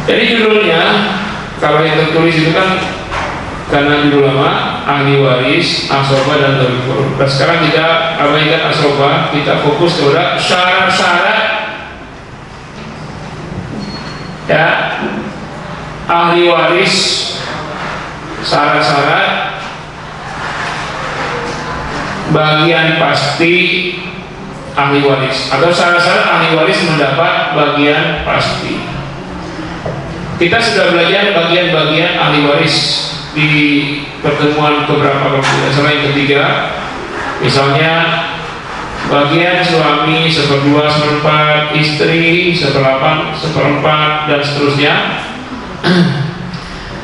Jadi judulnya kalau yang tertulis itu kan karena judul lama ahli waris, asoba dan dhaul furud. Nah, sekarang kita abaikan asoba, kita fokus kepada syarat-syarat ya ahli waris, syarat-syarat bagian pasti ahli waris atau syarat-syarat ahli waris mendapat bagian pasti. Kita sudah belajar bagian-bagian ahli waris di pertemuan beberapa waktu. Selain ketiga, misalnya bagian suami 1/2/4, istri 1/8/4 dan seterusnya.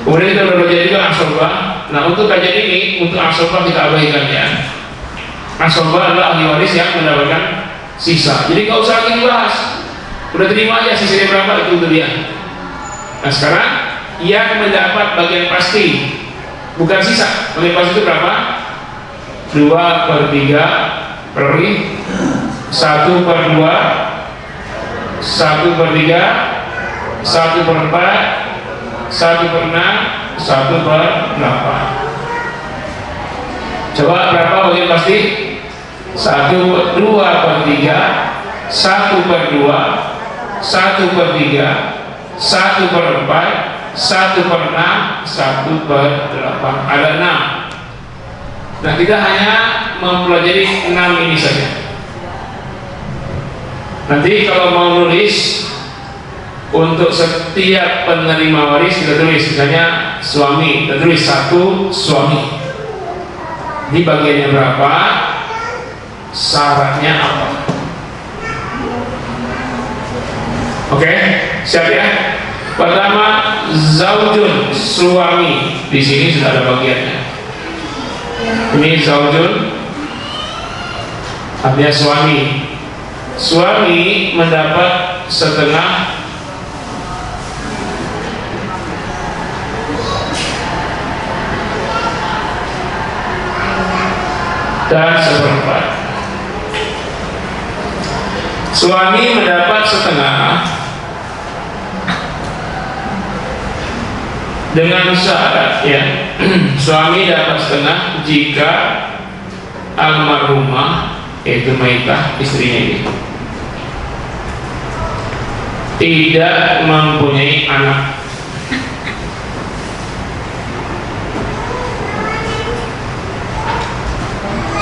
Kemudian kita belajar juga asobah. Nah, untuk kajian ini, untuk asobah kita abaikan ya. Asobah adalah ahli waris yang mendapatkan sisa. Jadi nggak usah lagi dibahas. Udah terima aja sisanya berapa, itu dia. Nah, sekarang yang mendapat bagian pasti, bukan sisa. Bagian pasti itu berapa? 2/3 per 1/2, 1/3, 1/4, 1/6, 1/8. Coba berapa bagian pasti? 2/3, 1/2, 1/3, 1/4, 1/6, 1/8. Ada 6. Nah, kita hanya mempelajari 6 ini saja. Nanti kalau mau nulis untuk setiap penerima waris kita tulis, misalnya suami, kita tulis 1 suami. Ini bagiannya berapa? Syaratnya apa? Oke, siap ya? Pertama, zaujun, suami. Di sini sudah ada bagiannya. Ini zaujun, artinya suami. Suami mendapat setengah dan 1/4. Suami mendapat setengah dengan syarat ya. Suami dapat setengah jika almarhumah, yaitu maitah istrinya ini, tidak mempunyai anak.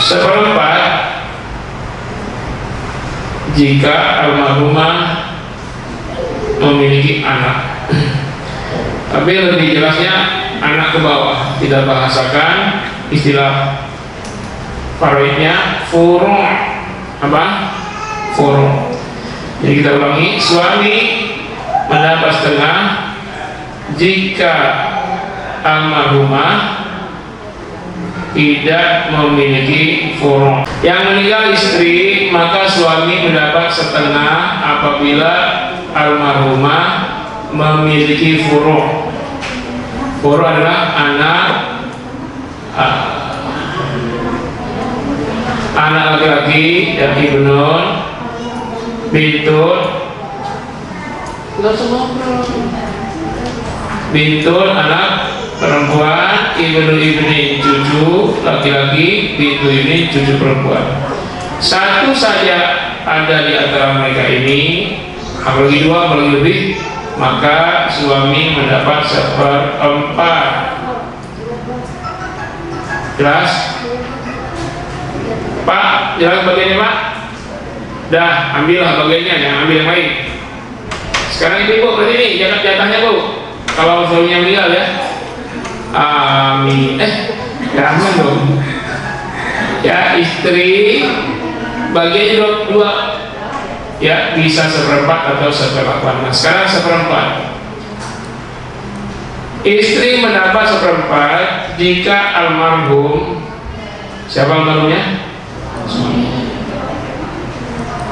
Seperempat jika almarhumah memiliki anak. Tapi lebih jelasnya anak ke bawah. Kita bahasakan istilah faraidnya furu'. Apa? Furu'. Jadi kita ulangi, suami mendapat setengah jika almarhumah tidak memiliki furu'. Yang meninggal istri, maka suami mendapat setengah apabila almarhumah memiliki furu'. Furu' adalah anak laki-laki dan ibnun, bintun, anak perempuan, ibnu ibni cucu laki-laki, bintu ini cucu perempuan. Satu saja ada di antara mereka ini, apalagi 2 apalagi lebih, maka suami mendapat 1/4. Jelas? Pak, jelas bagiannya Pak? Dah, ambillah bagiannya, jangan ambil yang lain. Sekarang ibu berarti ini jatahnya Bu. Kalau suaminya meninggal ya. Amin. Jangan dong. Ya, istri bagiannya 2. Ya, bisa 1/4 atau 1/8. Nah, sekarang 1/4. Istri mendapat 1/4 jika almarhum, siapa almarhumnya?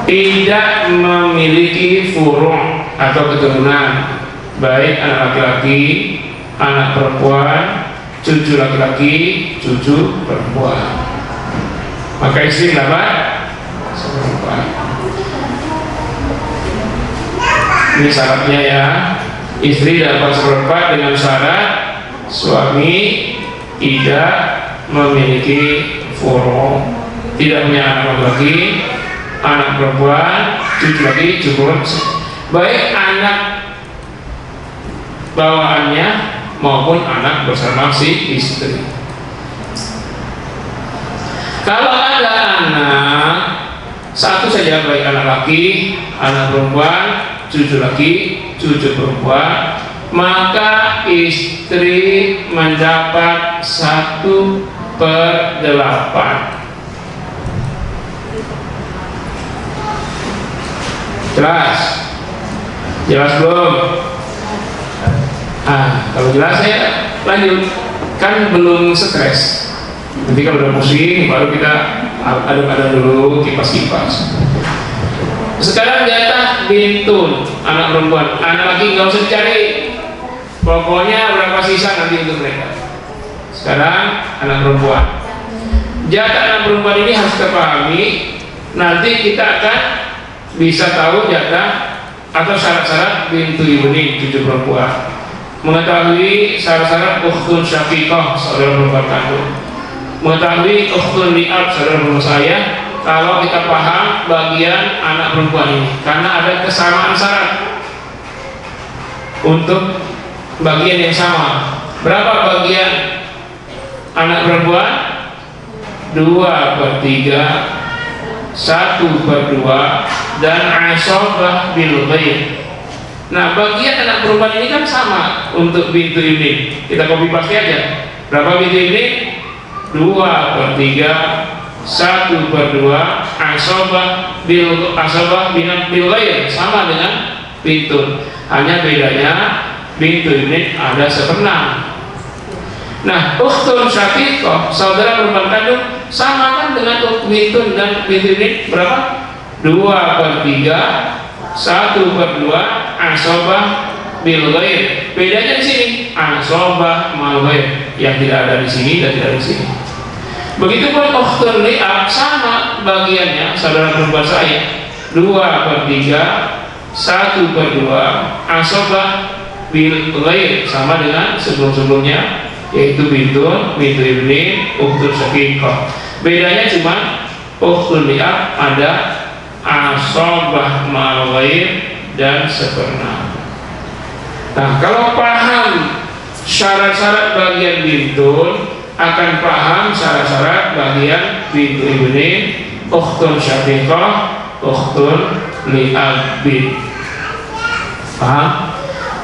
Tidak memiliki furu' atau keturunan, baik anak laki-laki, anak perempuan, cucu laki-laki, cucu perempuan. Maka istri dapat 1/4. Ini syaratnya ya. istri dapat seperempat dengan syarat suami tidak memiliki furu, tidak punya anak laki, anak perempuan, cucu lagi cukup, baik anak bawaannya maupun anak bersama si istri. Kalau ada anak satu saja, baik anak laki, anak perempuan, cucu laki, cucu perempuan, maka istri mendapat 1/8. Jelas? Jelas belum? Kalau jelas ya lanjut, kan belum stres. Nanti kalau udah pusing baru kita aduk-aduk dulu, kipas-kipas. Sekarang jatah bintun, anak perempuan, anak laki nggak usah dicari, pokoknya berapa sisa nanti untuk mereka. Sekarang anak perempuan, jatah anak perempuan ini harus terpahami. Nanti kita akan bisa tahu jatah atau syarat-syarat bintu ibni, cucu perempuan, mengetahui syarat-syarat ukhtun syaqiqah, saudara perempuan kandung, mengetahui ukhtun li'ab, saudara perempuan saya. Kalau kita paham bagian anak perempuan ini, karena ada kesamaan syarat untuk bagian yang sama. Berapa bagian anak perempuan? 2/3, 1/2, dan asabah bil ghaib. Nah, bagian anak perempuan ini kan sama untuk bintu ibni. Kita copy paste aja. Berapa bintu ibni? 2/3, 1/2, asabah bil ghaib, sama dengan bintun. Hanya bedanya bintu ibni ada 1/6. Nah, ukhtun syaqiqah, saudara perempuan kandung, sama kan dengan bintun dan bintu ibni berapa? 2/3, 1/2, asabah bil ghaib. Bedanya di sini asabah mal ghaib, yang tidak ada di sini dan tidak di sini. Begitupun ukhtun li'ab, sama bagiannya saudara perempuan saya, 2/3, 1/2, asabah bil ghaib, sama dengan sebelum-sebelumnya, yaitu bintun, bintu ibni, ukhtun syaqiqah. Bedanya cuma ukhtun li'ab ada asabah mal ghaib dan 1/6. Nah, kalau paham syarat-syarat bagian bintun, akan paham syarat-syarat bagian bintu ibni, ukhtun syaqiqah, ukhtun li'ab. Paham?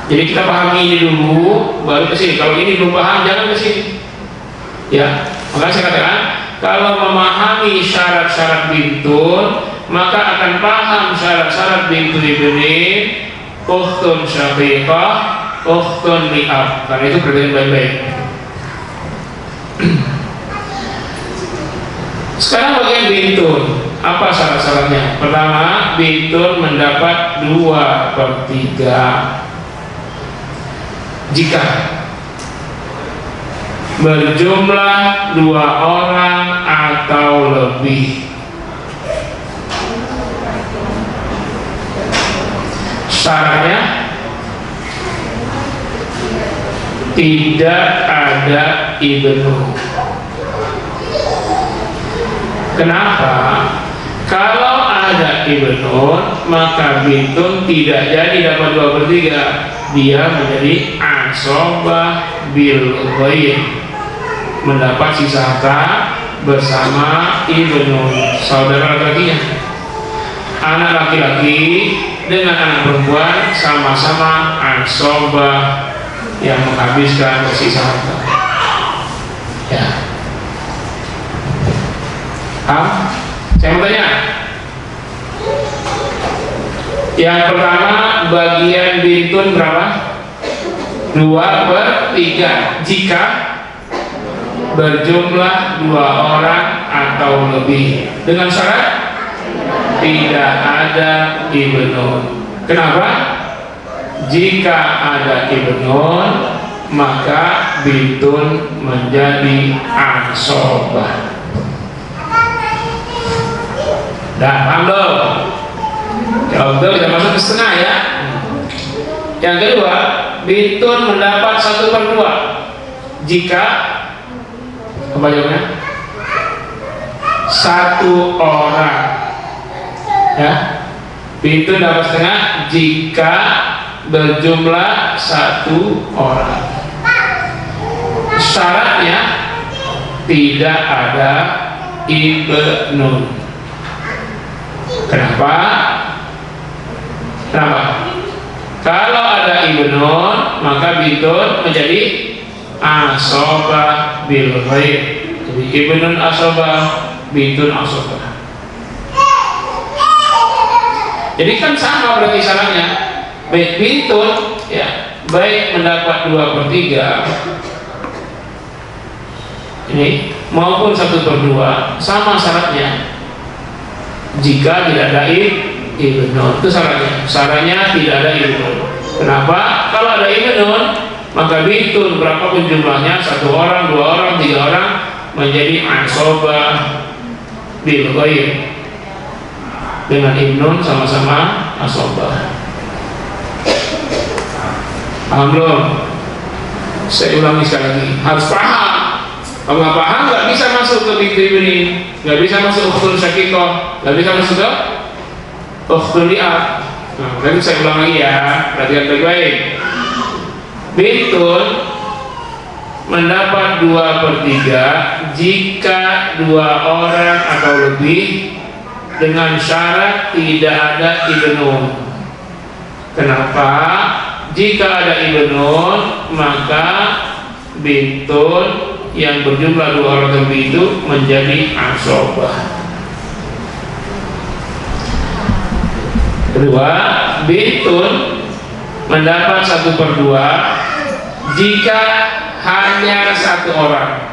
Jadi kita pahami ini dulu, baru ke sini. Kalau ini belum paham, jangan ke sini. Ya, makanya saya katakan, kalau memahami syarat-syarat bintun, maka akan paham syarat-syarat bintu ibni, ukhtun syaqiqah, ukhtun li'ab. Karena itu perhatikan baik-baik. Sekarang bagian bintun, apa syarat-syaratnya? Pertama, bintun mendapat 2/3 jika berjumlah 2 orang atau lebih. Syaratnya tidak ada ibnu. Kenapa? Kalau ada ibnu, maka bintun tidak jadi dapat 2/3, dia menjadi asabah bil ghaib, mendapat sisa harta bersama ibnu, saudara laki-lakinya. Anak laki-laki dengan anak perempuan sama-sama asabah yang menghabiskan sisa harta. Ya. Saya mau tanya. Yang pertama, bagian bintun berapa? 2/3 jika berjumlah 2 orang atau lebih, dengan syarat tidak ada ibnu. Kenapa? Jika ada ibnu, maka bintun menjadi asabah. Dah, paham belum? Kalau betul kita masuk ke setengah ya. Yang kedua, bintun mendapat 1/2 jika apa jawabnya? 1 orang, ya. Bintun dapat setengah jika berjumlah 1 orang. Syaratnya tidak ada ibnun. Kenapa? Kalau ada ibnun, maka bintun menjadi asobah bil ghaib. Jadi ibnun asobah, bintun asobah. Jadi kan sama berarti syaratnya. Baik bintun, ya, baik mendapat 2/3 ini maupun 1/2 sama syaratnya. Jika tidak ada ibnun, itu syaratnya. Syaratnya tidak ada ibnun. Kenapa? Kalau ada ibnun, maka bintun berapapun jumlahnya, 1 orang, 2 orang, 3 orang, menjadi asobah bil ghaib. Dengan ibnun sama-sama asobah. Paham belum? Saya ulangi sekali lagi, harus paham. Kalau nggak paham, nggak bisa masuk ke bintu ibni, nggak bisa masuk ukhtun syaqiqah, nggak bisa masuk ke ukhtun li'ab. Nah, nanti saya ulang lagi ya, perhatikan baik-baik. Bintun mendapat 2/3 jika 2 orang atau lebih, dengan syarat tidak ada ibnun. Kenapa? Jika ada ibnun, maka bintun yang berjumlah 2 orang lebih itu menjadi asobah. Kedua, bintun mendapat 1/2 jika hanya 1 orang.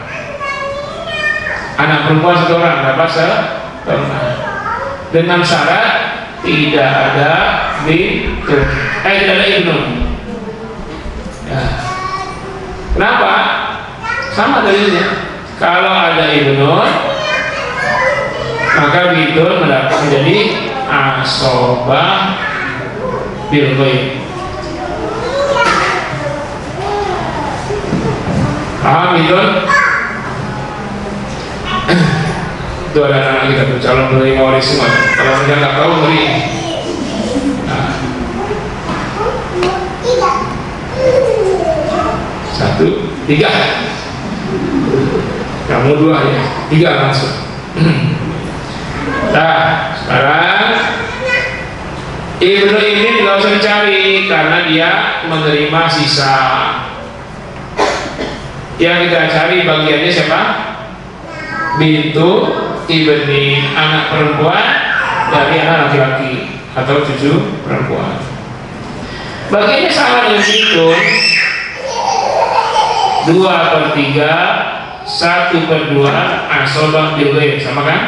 Anak perempuan 1 orang dapat 1/2. Dengan syarat tidak ada bintun, tidak ada ibnun. Ya. Kenapa? Sama dalilnya. Kalau ada ibnun, maka bintun mendapat menjadi asobah bil ghaib. Paham bintun? Itu ada anak kita tuh, calon penerima waris semua. Kalau mereka nggak tahu, beri. Nah. 1, 3. Kamu 2 ya, 3 langsung. Nah, sekarang ibnu ini nggak usah dicari karena dia menerima sisa. Yang kita cari bagiannya siapa? Bintu ibni, anak perempuan dari anak laki-laki atau cucu perempuan. Bagiannya sama dengan itu, 2/3, 1/2 asobah bil ghaib, sama kan?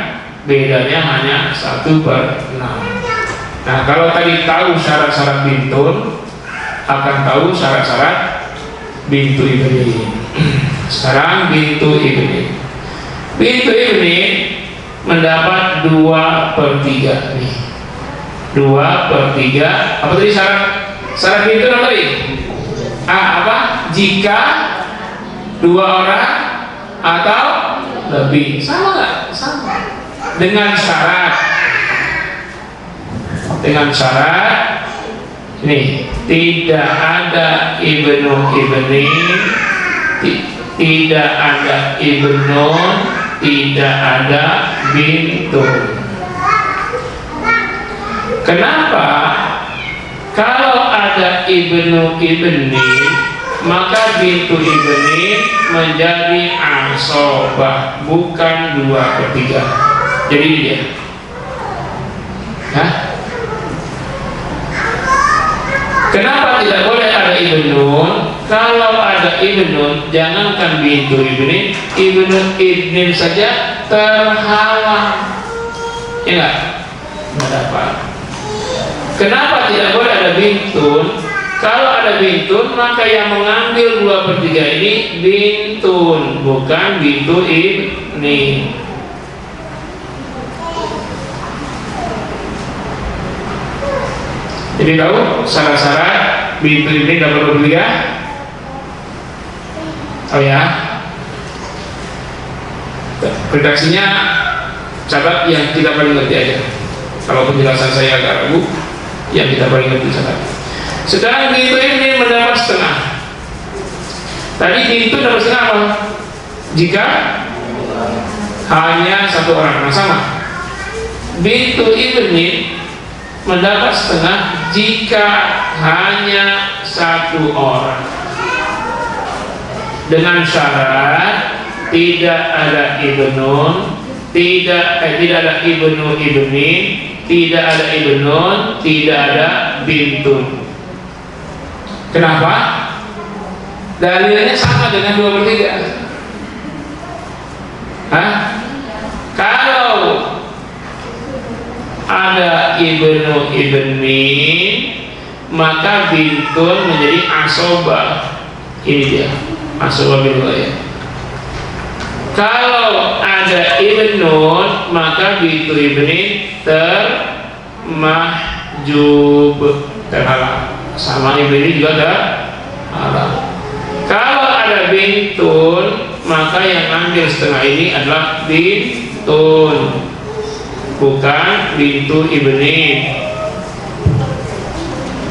Bedanya hanya 1/6. Nah, kalau tadi tahu syarat-syarat bintun, akan tahu syarat-syarat bintu ibni. Sekarang bintu ibni. Bintu ibni mendapat 2/3 nih. 2/3. Apa tadi syarat? Syarat bintu apa tadi? Apa? Jika 2 orang atau lebih. Sama nggak? Sama. Dengan syarat ini tidak ada ibnu ibni, tidak ada ibnun, tidak ada bintun. Kenapa? Kalau ada ibnu ibni, maka bintu ibni menjadi asobah, bukan 2/3. Jadi dia, kenapa tidak boleh ada ibnun? Kalau ada ibnun, jangankan bintu ibni, ibnu ibnin saja terhalang. Ya nggak dapat. Kenapa tidak boleh ada bintun? Kalau ada bintun, maka yang mengambil 2/3 ini bintun, bukan bintu ibni. Jadi tahu syarat-syarat bintu ibnin dapat berapa ketiga? Oh ya, redaksinya catat yang kita paling ngerti aja. Kalau penjelasan saya agak ragu, yang kita paling ngerti catat. Sekarang bintu ibnin mendapat setengah. Tadi bintu dapat setengah apa? Jika hanya satu orang. Nah sama, bintu ibnin mendapat setengah jika hanya satu orang, dengan syarat tidak ada ibnun, tidak ada ibnu ibnin, tidak ada ibnun, tidak ada bintun. Kenapa? Dalilnya sama dengan 2/3. Kalau ada ibnu ibnin, maka bintun menjadi asobah. Ini dia asobah bil ghaib. Kalau ada ibnun, maka bintu ibnin termahjub, terhalang. Sama ibnin juga terhalang. Kalau ada bintun, maka yang ambil setengah ini adalah bintun, bukan bintu ibnin.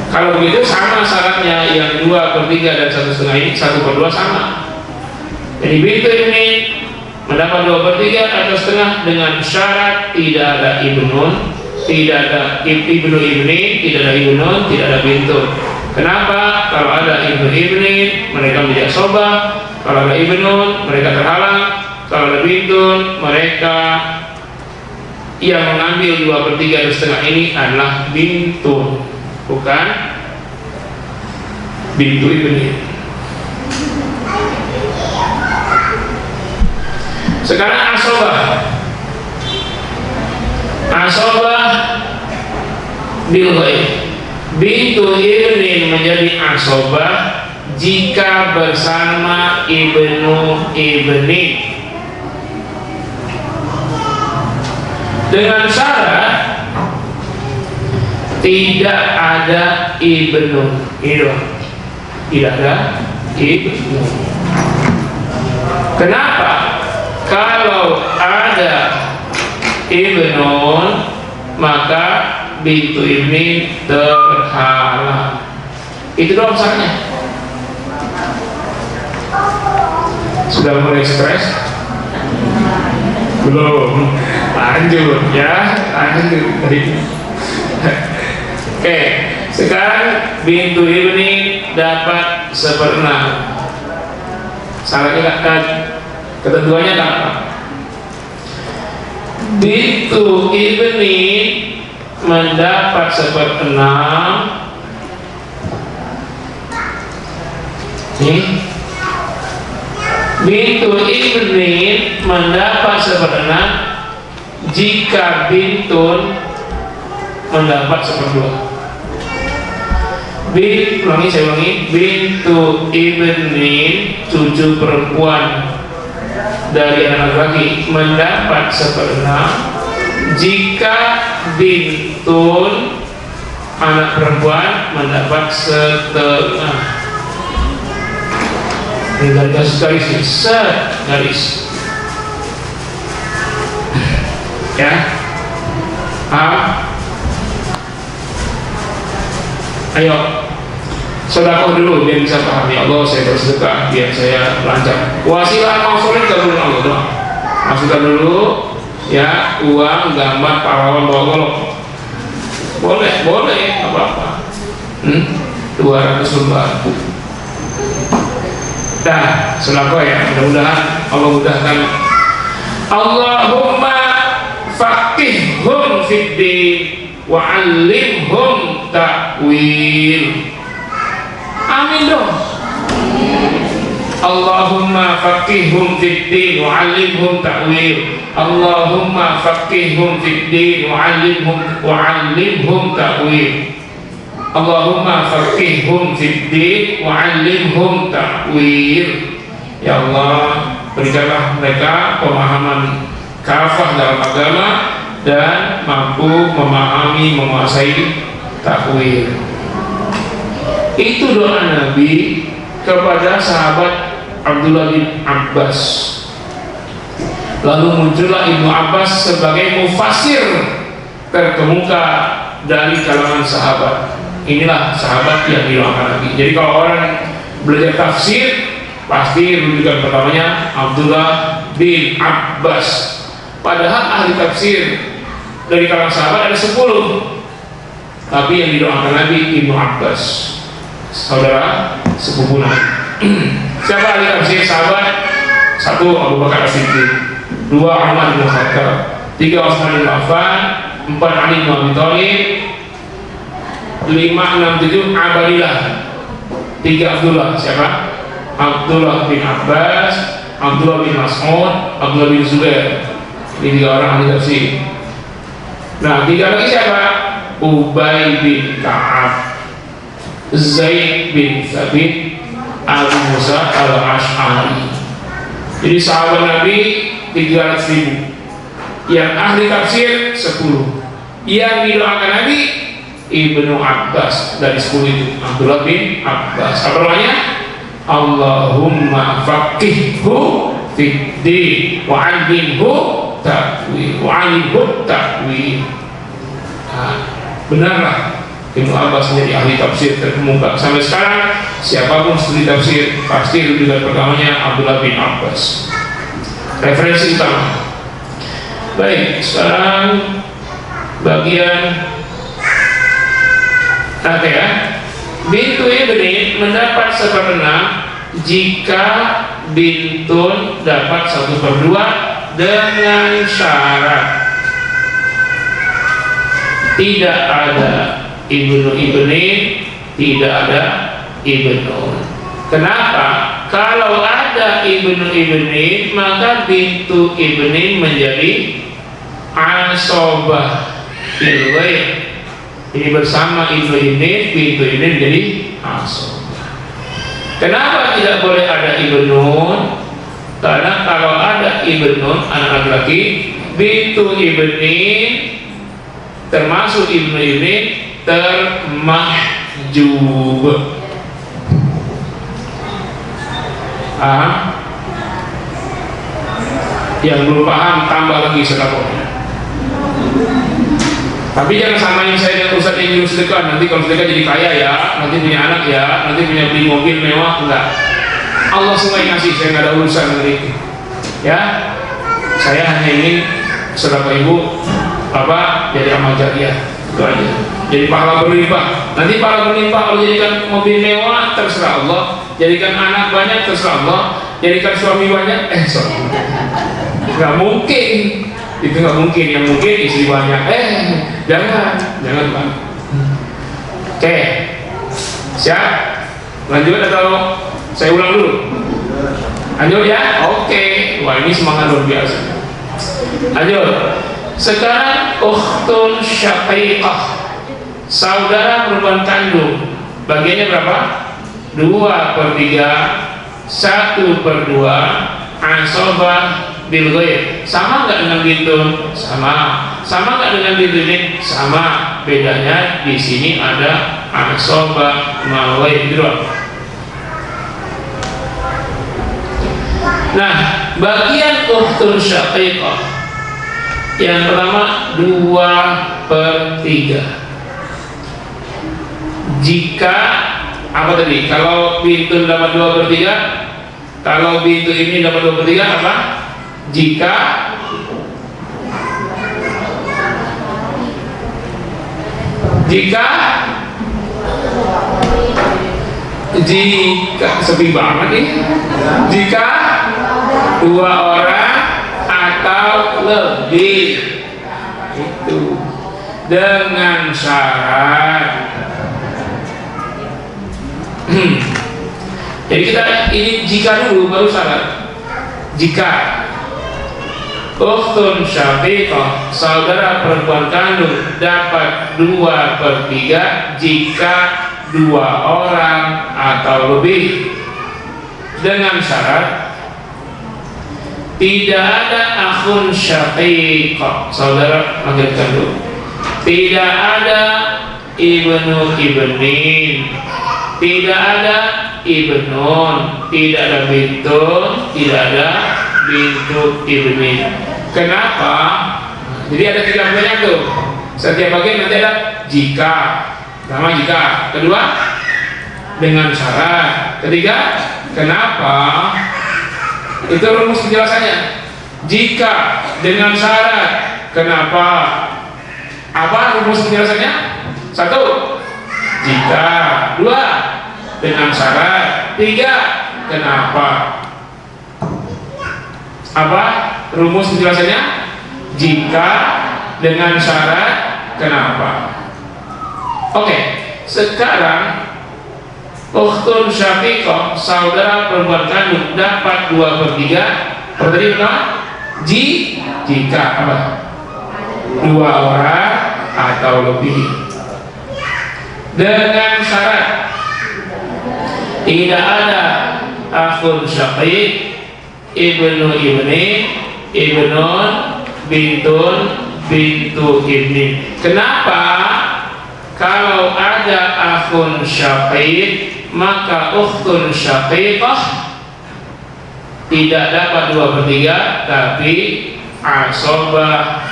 Kalau begitu sama syaratnya, yang 2/3 dan 1/2 ini 1/2 sama. Jadi bintu ibnin mendapat 2/3 atau setengah dengan syarat tidak ada ibnun, tidak ada ibnu ibnin, tidak ada ibnun, tidak ada bintun. Kenapa? Kalau ada ibnu ibnin, mereka menjadi asobah. Kalau ada ibnun, mereka terhalang. Kalau ada bintun, mereka yang mengambil 2/3 dan setengah ini adalah bintun, bukan bintu ibnin. Sekarang asobah. Asobah bil ghaib. Bintu ibnin menjadi asobah jika bersama ibnu ibnin, dengan syarat tidak ada ibnu. Ini doang, tidak ada ibnu. Kenapa? Kalau ada ibnun, maka bintu ibnin terhalang. Itu doang syaratnya. Sudah mulai stres? Belum. Lanjut ya, lanjut. Oke, sekarang bintu ibnin dapat 1/6. Syaratnya kan, ketentuannya apa? Bintu ibnin mendapat 1/6. Nih, bintu ibnin mendapat 1/6 jika bintun mendapat 1/2. Saya ulangi, bintu ibnin, cucu perempuan dari anak laki, mendapat 1/6 jika bintun anak perempuan mendapat 1/2. Ini garis garis ya. Ayo sedekah dulu biar bisa paham. Ya Allah, saya bersedekah biar saya lancar. Wasilah mausulah dulu Allah doang. Masukkan dulu ya, uang gambar pahlawan bawa golok. Boleh, apa-apa. 200 lembar. Dah, sedekah ya. Mudah-mudahan Allah mudahkan. Allahumma faqihhum fid din wa 'allimhum ta'wil. Amin dong. Allahumma faqihhum fid din wa 'allimhum ta'wil. Allahumma faqihhum fid din wa 'allimhum ta'wil. Allahumma faqihhum fid din wa 'allimhum ta'wil. Ya Allah, berikanlah mereka pemahaman kafah dalam agama dan mampu memahami, menguasai takwil. Itu doa Nabi kepada sahabat Abdullah bin Abbas. Lalu muncullah Ibnu Abbas sebagai mufassir terkemuka dari kalangan sahabat. Inilah sahabat yang didoakan Nabi. Jadi kalau orang belajar tafsir, pasti rujukan pertamanya Abdullah bin Abbas. Padahal ahli tafsir dari kalangan sahabat ada 10, tapi yang didoakan Nabi Ibnu Abbas, saudara sepupu Nabi. Siapa ahli tafsir sahabat? 1 Abu Bakar As-Siddiq, 2 Umar bin Khattab, 3 Utsman bin Affan, 4 Ali bin Abi Thalib, 5, 6, 7 Abadillah, 3 Abdullah. Siapa? Abdullah bin Abbas, Abdullah bin Mas'ud, Abdullah bin Zubair. Ini 3 orang ahli tafsir. Nah, 3 lagi siapa? Ubay bin Ka'ab, Zaid bin Thabit, Abu Musa al-Ash'ari. Jadi sahabat Nabi 300.000. Yang ahli tafsir 10. Yang didoakan Nabi Ibnu Abbas dari 10 itu, Abdullah bin Abbas. Apa namanya? Allahumma faqihhu fid-din wa 'allimhu ta'wil wa 'allimhu ta'wil. Benarlah Ibnu Abbas menjadi ahli tafsir terkemuka. Sampai sekarang siapapun studi tafsir pasti rujukan pertamanya Abdullah bin Abbas. Referensi utama. Baik, sekarang bagian ya. Bintu ibni mendapat 1/6 jika bintun dapat 1/2 dengan syarat tidak ada ibnu ibni, tidak ada ibnu. Kenapa? Kalau ada ibnu ibni, maka bintu ibni menjadi asobah bil ghaib. Ini bersama ibnu ibni, bintu ibni menjadi asobah. Kenapa tidak boleh ada ibnun? Karena kalau ada ibnun, anak laki-laki, bintu ibni termasuk ibnu ibni termahjub. Yang belum paham tambah lagi sedekahnya. Tapi jangan samain saya dengan ustaz yang nyuruh sedekah. Nanti kalau sedekah jadi kaya ya, nanti punya anak ya, nanti punya beli mobil mewah. Enggak. Allah semua yang ngasih, saya nggak ada urusan dengan itu. Ya, saya hanya ingin sedekah ibu Bapak jadi amal jariah, itu aja. Jadi pahala berlimpah. Nanti pahala berlimpah kalau jadikan mobil mewah terserah Allah, jadikan anak banyak terserah Allah, jadikan suami banyak suami. Nggak mungkin. Itu nggak mungkin. Yang mungkin istri banyak. Jangan Pak. Oke, siap? Lanjut atau saya ulang dulu? Lanjut ya? Oke. Wah, ini semangat luar biasa. Lanjut. Sekarang ukhtun syaqiqah, saudara perempuan kandung. Bagiannya berapa? 2/3, 1/2, asobah bil ghaib. Sama nggak dengan bintun? Sama nggak dengan bintu ini? Sama. Bedanya di sini ada asobah mal ghaib gitu. Nah, bagian ukhtun syaqiqah yang pertama 2/3. Jika apa tadi? Kalau bintun dapat 2/3, kalau bintu ini dapat 2/3 apa? Jika sepi banget nih. Jika 2 orang atau lebih, itu dengan syarat. Jadi kita ini jika dulu baru syarat. Jika ukhtun syaqiqah, saudara perempuan kandung, dapat 2/3 jika 2 orang atau lebih, dengan syarat tidak ada akhun syaqiqah, saudara lanjutkan dulu, tidak ada ibnu ibnin, tidak ada ibnun, tidak ada bintun, tidak ada bintu ibni. Kenapa? Jadi ada 3 bagian tuh. Setiap bagian nanti ada jika. Pertama jika, kedua dengan syarat, ketiga kenapa. Itu rumus penjelasannya. Jika dengan syarat, kenapa? Apa rumus penjelasannya? 1, jika. 2, dengan syarat. 3, kenapa? Apa rumus penjelasannya? Jika, dengan syarat, kenapa? Oke, sekarang ukhtun syaqiqah, saudara perempuan kandung, dapat 2/3. Tadi berapa? Jika apa? 2 orang atau lebih. Dengan syarat tidak ada akhun syaqiq, ibnu ibni, ibnun, bintun, bintu ibni. Kenapa? Kalau ada akhun syaqiq maka ukhtun syaqiqah tidak dapat 2/3, tapi asobah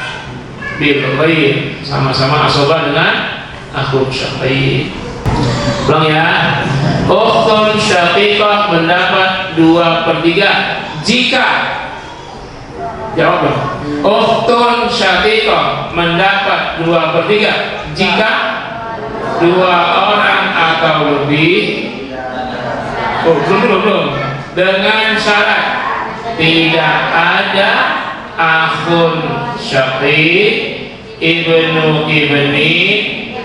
bil ghair, sama-sama asobah dengan akhun syaqiq. Ulang ya. Ukhtun syaqiqah mendapat 2/3 jika, jawab dong. Ukhtun syaqiqah mendapat 2/3 jika 2 orang atau lebih. Belum. Dengan syarat tidak ada akhun syaqiq, ibnu ibni,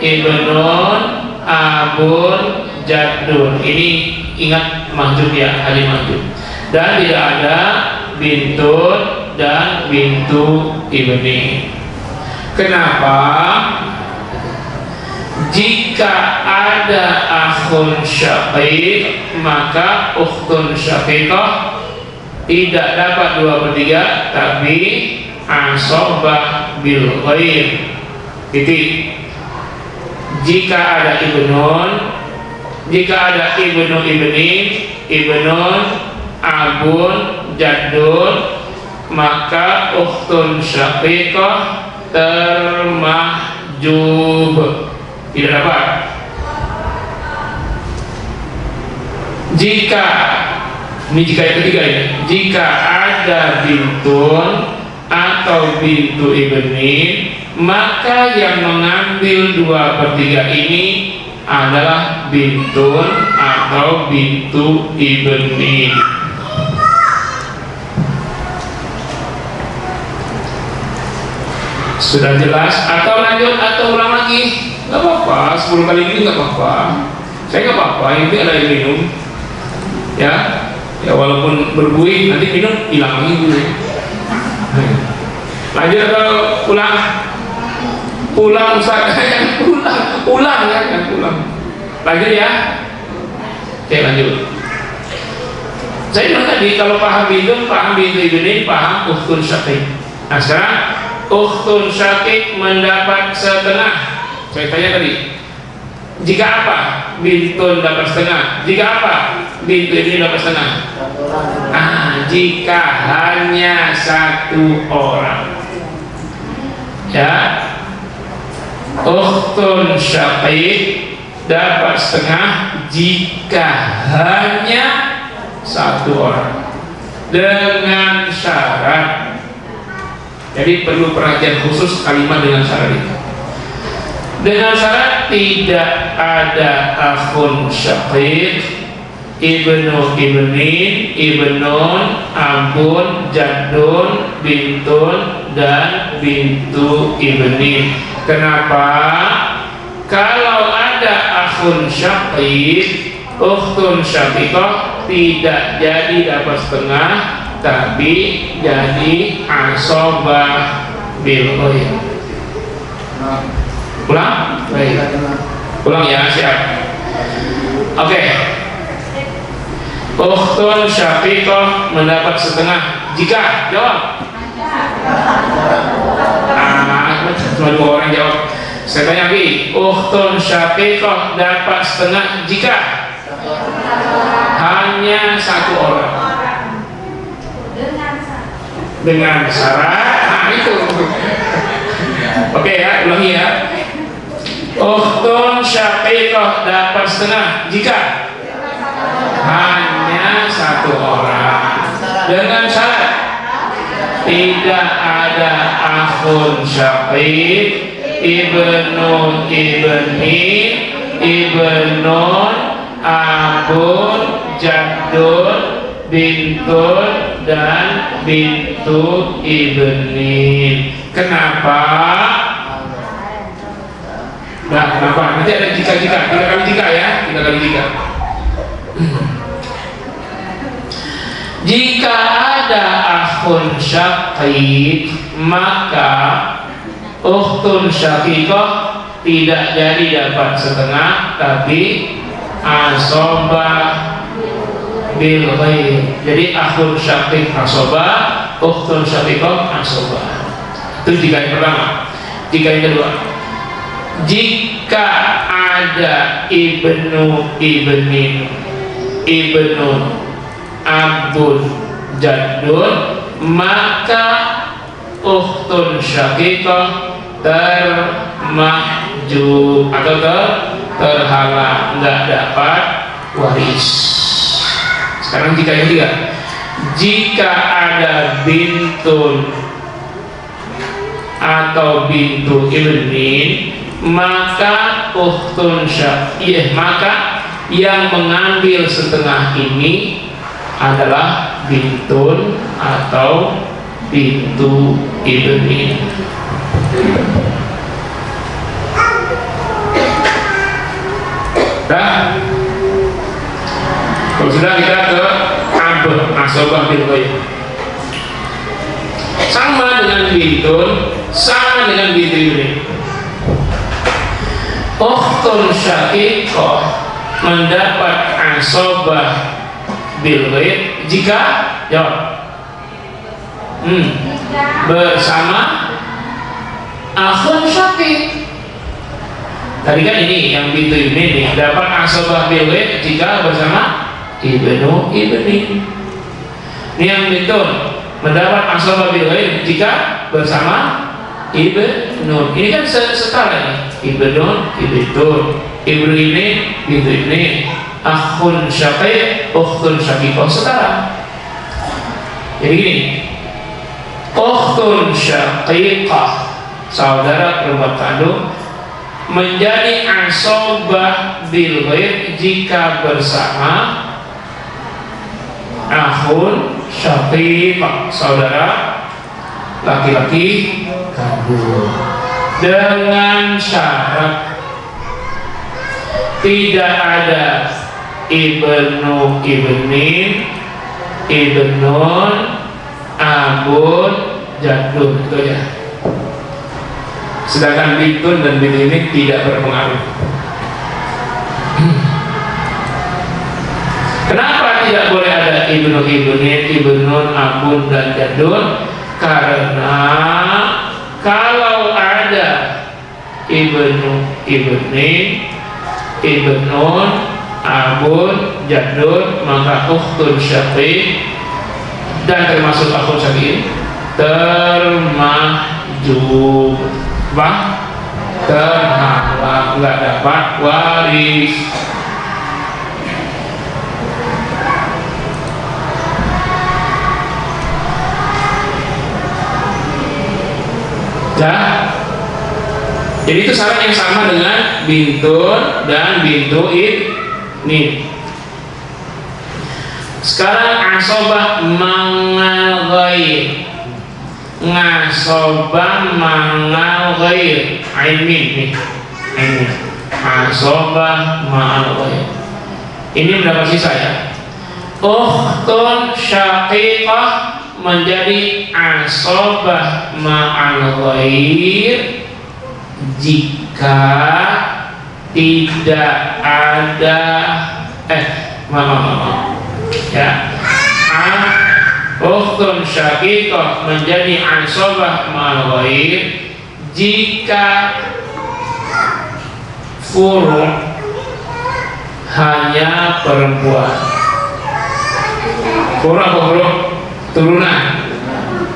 ibnun, abun, jaddun. Ini ingat mahjub ya, halim mahjub. Dan tidak ada bintun dan bintu ibni. Kenapa? Jika ada akhun syaqiq maka ukhtun syaqiqah tidak dapat 2/3, tapi asobah bil ghair. Jika ada ibnun, jika ada ibnu ibni, ibnun, abun, jaddun, maka ukhtun syaqiqah termahjub, tidak dapat. Jika ini jika yang ketiga ini, jika ada bintun atau bintu ibni, maka yang mengambil 2/3 ini adalah bintun atau bintu ibni. Sudah jelas? Atau lanjut atau ulang lagi? Gak apa-apa, 10 kali ini gak apa-apa. Saya gak apa-apa, ini ada yang minum. Ya, walaupun berbuih nanti minum hilang lagi dulu. Lanjut atau ulang? Ulang Ustaz, ulang ya, ulang. Lanjut ya. Oke, lanjut. Saya bilang tadi kalau paham bintu ibni, paham ukhtun syaqiq. Nah sekarang ukhtun syaqiq mendapat setengah. Saya tanya tadi, jika apa bintun dapat setengah? Jika apa bintu ini dapat setengah? Jika hanya 1 orang, ya, ukhtun syaqiq dapat setengah jika hanya 1 orang, dengan syarat. Jadi perlu perhatian khusus kalimat dengan syarat itu. Dengan syarat tidak ada akhun syaqiq, ibnu ibni, ibnun, abun, jaddun, bintun, dan bintu ibni. Kenapa? Kalau ada akhun syaqiq, ukhtun syaqiqah tidak jadi dapat setengah, tapi jadi asobah bil ghair. Ulang? Baik. Ulang ya, siap. Oke. Ukhtun syaqiqah mendapat setengah jika, jawab. Cuma 2 orang jawab. Saya tanya lagi, ukhtun syaqiqah dapat setengah jika hanya satu orang dengan syarat. Nah itu. Oke ya, ulangi ya. Ukhtun syaqiqah dapat setengah jika hanya satu orang, dengan syarat tidak ada akhun syaqiq, ibnun ibni, ibnun abun, jaddun, bintun, dan bintu ibni. Kenapa? Nah, kenapa? Nanti ada jika-jika, 3 kali jika ya, 3 kali jika. Jika ada akhun syaqiq, maka ukhtun syaqiqah tidak jadi dapat setengah, tapi asobah bil ghair. Jadi akhun syaqiq asobah, ukhtun syaqiqah asobah. Itu jika yang pertama. Jika yang kedua, jika ada ibnu ibnin, ibnu abun, jaddun, maka ukhtun syaqiqah termahjub atau terhalang, nggak dapat waris. Sekarang jika yang ketiga, jika ada bintun atau bintu ibnin, maka ukhtun syaqiqah, maka yang mengambil setengah ini adalah bintun atau bintu ibnin. Dah, kalau sudah kita ke abun asobah bil ghair. Sama dengan bintun, sama dengan bintu ibnin. Ukhtun syaqiqah mendapat asobah bil ghair jika jawab bersama akhun syaqiq. Tadi kan ini yang bintu ibni dapat asobah bil ghair jika bersama ibnu ibni. Ini yang bintun mendapat asobah bil ghair jika bersama ibnu. Ini kan setara nih. Ibnun ibnun, ibnu ini bintu ibni, akhun syaqiq, ukhtun syaqiqah setara. Jadi gini, ukhtun syaqiqah, saudara perempuan kandung, menjadi asobah bil ghair jika bersama akhun syaqiqah, saudara laki-laki kandung, dengan syarat tidak ada ibnu ibnin, ibnun abun, jaddun, itu ya. Sedangkan bintun dan bintu ini tidak berpengaruh. Kenapa tidak boleh ada ibnu ibnin, ibnun abun, dan jaddun? Karena kalau ada ibnu ibnin, ibnun abun, jaddun, maka ukhtun syaqiq dan termasuk akhun syaqiq termahjub, terhalang, nggak dapat waris. Ya, jadi itu syarat yang sama dengan bintun dan bintu ibni. Sekarang asobah mangal ghair, ngasobah mangal ghair, aimin nih, ini asobah mangal ghair. Ini mendapat sisa ya. Ukhtun syaqiqah menjadi asobah ma'al ghair jika tidak ada ya, ukhtun syaqiqah menjadi asobah ma'al ghair jika furu' hanya perempuan. Huruf apa huruf? Turunan.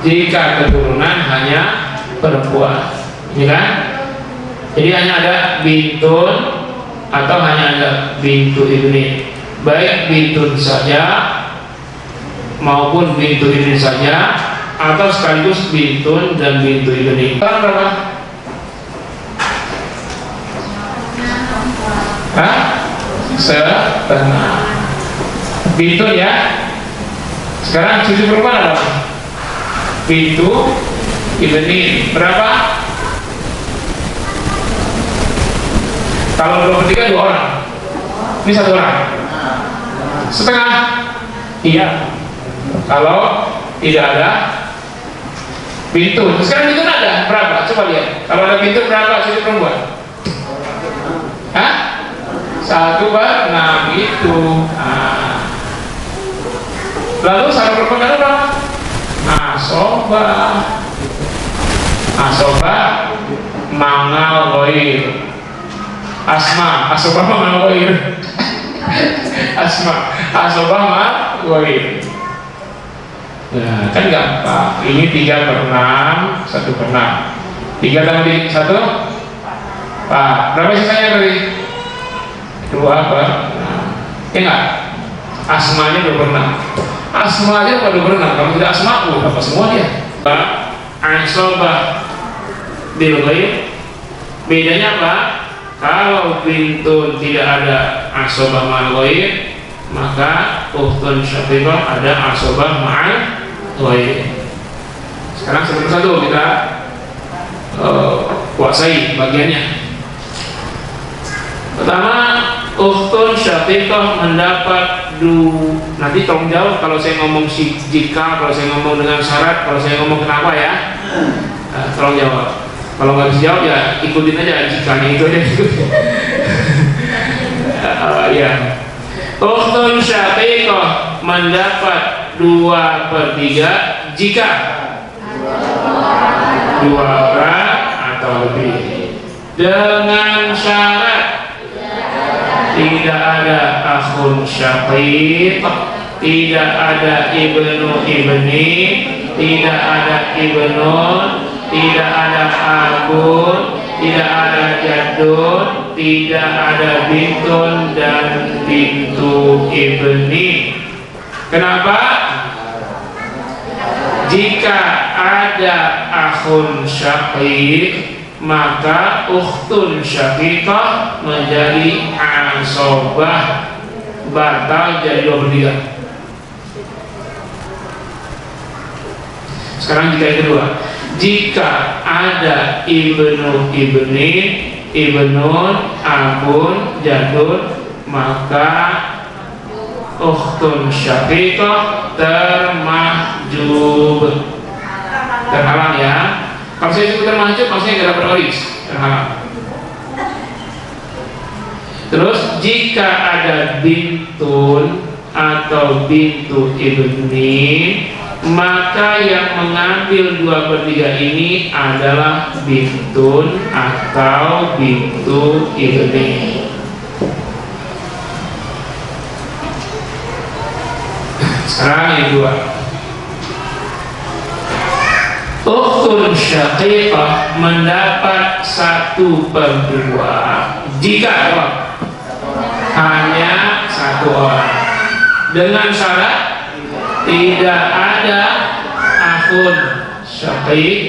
Jika keturunan hanya perempuan, ya kan? Jadi hanya ada bintun atau hanya ada bintu ibni. Baik bintun saja maupun bintu ibni saja, atau sekaligus bintun dan bintu ibni. Sekarang berapa? Hah? Setengah. Bintun ya. Sekarang cucu perempuan ada apa? Bintu ibni berapa? Kalau 2/3 2 orang. Ini 1 orang. Setengah. Iya. Kalau tidak ada bintu. Sekarang bintu ada berapa? Coba lihat. Kalau ada bintu berapa cucu perempuan? Hah? 1/6 itu. Nah. Lalu sama perempuan ada berapa? Asobah. Asobah mangal goir. Asobah mangal goir. Asobah mangal goir. Nah, kan gampang. Ini 3/6, 1/6. 3 tambah 1 Pak, berapa sisanya tadi? 2/6. Ya enggak? Asmanya 2/6. Asma aja pada 2/6. Kalau tidak asma, apa semua dia? Asobah bil ghaib. Bedanya apa? Kalau bintun tidak ada asobah ma'al ghaib, maka ukhtun syaqiqah ada asobah ma'al ghaib. Sekarang satu persatu kita kuasai bagiannya. Pertama, ukhtun syaqiqah mendapat nanti tolong jawab kalau saya ngomong jika, kalau saya ngomong dengan syarat, kalau saya ngomong kenapa ya. Tolong jawab. Kalau nggak bisa jawab ya ikutin aja jikanya itu aja. Ya. Ukhtun syaqiqah mendapat 2/3 jika 2 orang atau lebih, dengan syarat tidak ada akhun syaqiq, tidak ada ibnu ibni, tidak ada ibnun, tidak ada akun, tidak ada jadun, tidak ada bintun dan bintu ibni. Kenapa? Jika ada akhun syaqiq, maka ukhtun syaqiqah menjadi asobah, batal jadi 2/3. Sekarang jika yang kedua, jika ada ibnu ibni, ibnun, abun, jadun, maka ukhtun syaqiqah termahjub, terhalang ya. Kalau saya sebut termahjub maksudnya tidak dapat waris, terhalang. Terus jika ada bintun atau bintu ibni, maka yang mengambil 2/3 ini adalah bintun atau bintu ibni. Sekarang yang kedua, ukhtun syaqiqah mendapat 1/2 jika hanya 1 orang, dengan syarat tidak ada akhun syaqiq,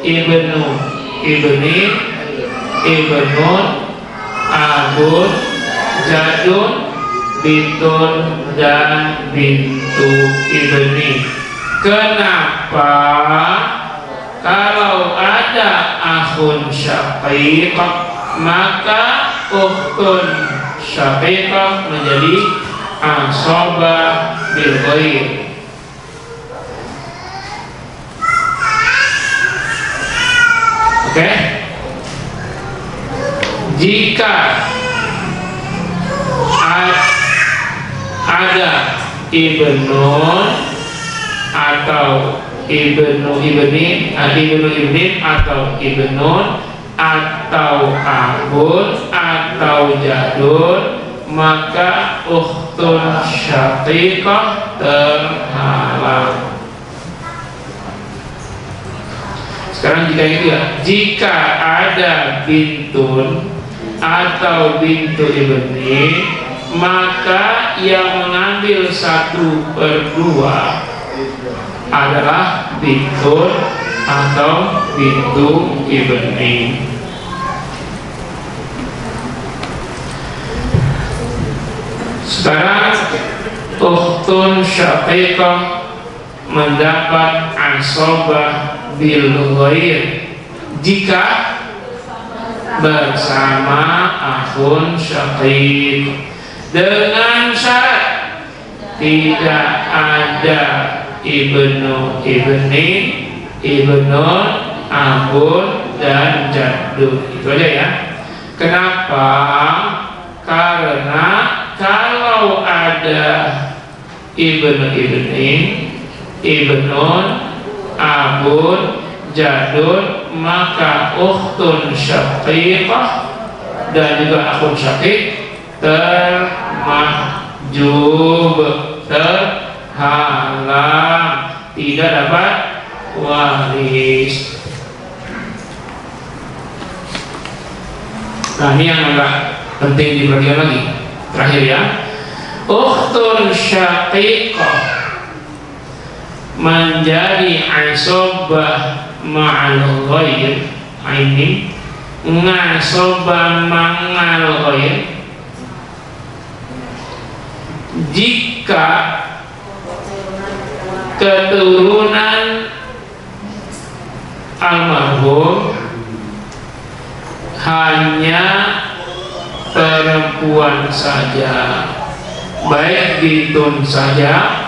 ibnu ibni, ibnun, abun, jadun, bintun dan bintu ibni. Kenapa? Kalau ada akhun syaqiq, maka ukhtun syaqiqah menjadi asobah bil ghaib. Oke? Jika ada ibnun atau ibnu ibni, ibnu ibni atau ibnun atau abun atau jadun, maka ukhtun syaqiqah terhalang. Sekarang jika itu ya, jika ada bintun atau bintu ibni, maka yang mengambil 1/2 adalah bintun atau bintu ibni. Sekarang ukhtun syaqiqah mendapat asobah bil ghair jika bersama akhun syaqiq, dengan syarat tidak ada ibnu ibni, ibnun, abun, dan jaddun. Itu aja ya. Kenapa? Karena kalau ada ibnu ibni, ibnun, abun, jadun, maka ukhtun syaqiqah dan juga akhun syaqiq termahjub, terhalang, tidak dapat waris. Nah, ini yang agak penting diperhatikan lagi. Terakhir ya, ukhtun syaqiqah menjadi asobah ma'al ghair, ini ngasobah ma'al ghair jika keturunan almarhum hanya perempuan saja, baik bintun saja